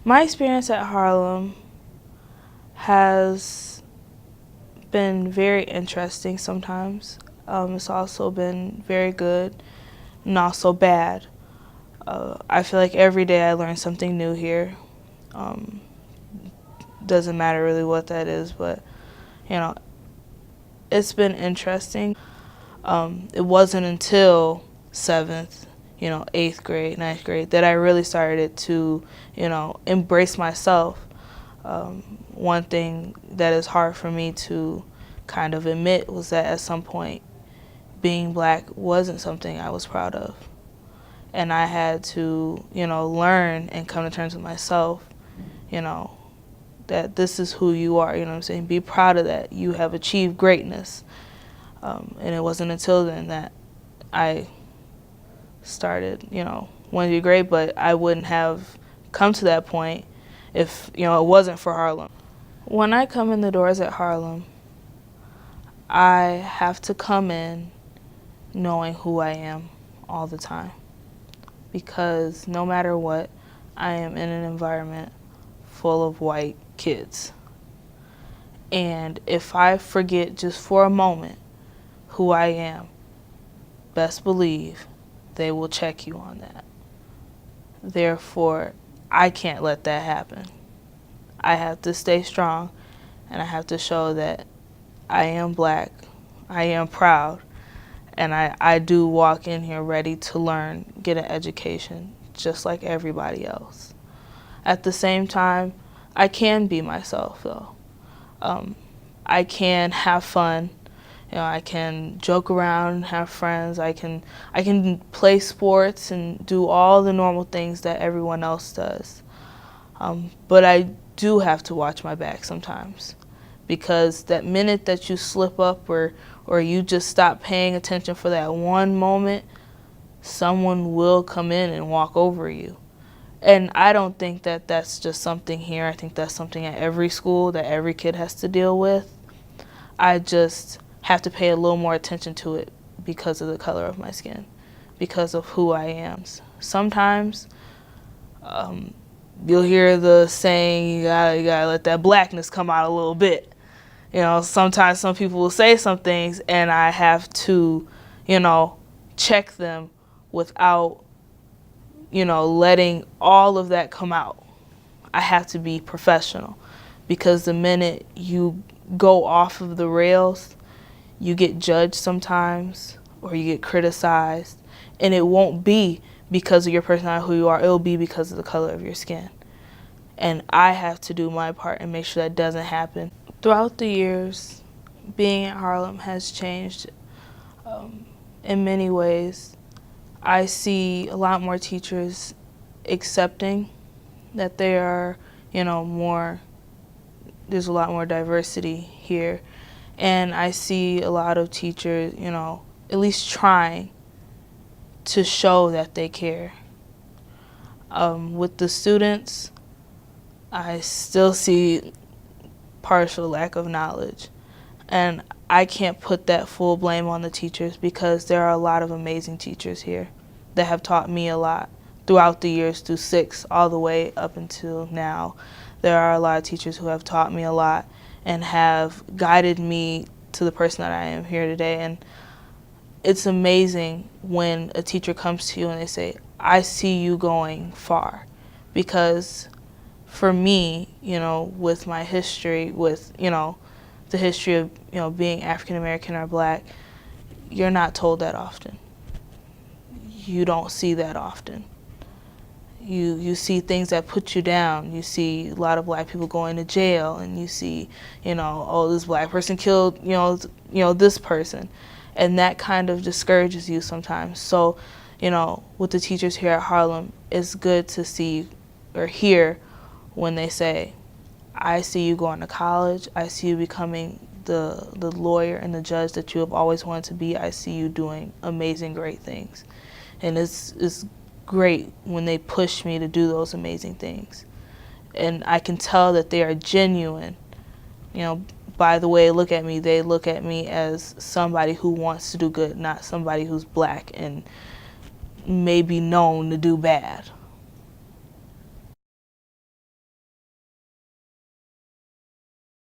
My experience at Harlem has been very interesting sometimes. It's also been very good, not so bad. I feel like every day I learn something new here. Um, doesn't matter really what that is, but you know, it's been interesting. It wasn't until 7th, 8th grade, 9th grade that I really started to, embrace myself. One thing that is hard for me to kind of admit was that at some point being black wasn't something I was proud of. And I had to, learn and come to terms with myself, you know, that this is who you are, what I'm saying? Be proud of that. You have achieved greatness. And it wasn't until then that I started, wanting to be great, but I wouldn't have come to that point if, it wasn't for Harlem. When I come in the doors at Harlem, I have to come in knowing who I am all the time. Because no matter what, I am in an environment full of white kids. And if I forget just for a moment who I am, best believe they will check you on that. Therefore, I can't let that happen. I have to stay strong, and I have to show that I am black, I am proud, and I do walk in here ready to learn, get an education, just like everybody else. At the same time, I can be myself, though. I can have fun. I can joke around and have friends. I can play sports and do all the normal things that everyone else does. But I do have to watch my back sometimes, because that minute that you slip up or you just stop paying attention for that one moment, someone will come in and walk over you. And I don't think that that's just something here. I think that's something at every school that every kid has to deal with. I just have to pay a little more attention to it because of the color of my skin, because of who I am. Sometimes you'll hear the saying, you gotta let that blackness come out a little bit. Sometimes some people will say some things and I have to, check them without, letting all of that come out. I have to be professional, because the minute you go off of the rails, you get judged sometimes or you get criticized, and it won't be because of your personality, who you are. It'll be because of the color of your skin. And I have to do my part and make sure that doesn't happen. Throughout the years, being at Harlem has changed in many ways. I see a lot more teachers accepting that they are, there's a lot more diversity here. And I see a lot of teachers, at least trying to show that they care. With the students, I still see partial lack of knowledge. And I can't put that full blame on the teachers, because there are a lot of amazing teachers here that have taught me a lot throughout the years, through 6 all the way up until now. There are a lot of teachers who have taught me a lot and have guided me to the person that I am here today. And it's amazing when a teacher comes to you and they say, I see you going far. Because for me, with my history, with, the history of, being African American or black, you're not told that often. You don't see that often. You see things that put you down. You see a lot of black people going to jail, and you see, oh, this black person killed, this person. And that kind of discourages you sometimes. So, with the teachers here at Harlem, it's good to see or hear when they say, I see you going to college. I see you becoming the lawyer and the judge that you have always wanted to be. I see you doing amazing, great things. And it's great when they push me to do those amazing things. And I can tell that they are genuine. By the way they look at me as somebody who wants to do good, not somebody who's black and may be known to do bad.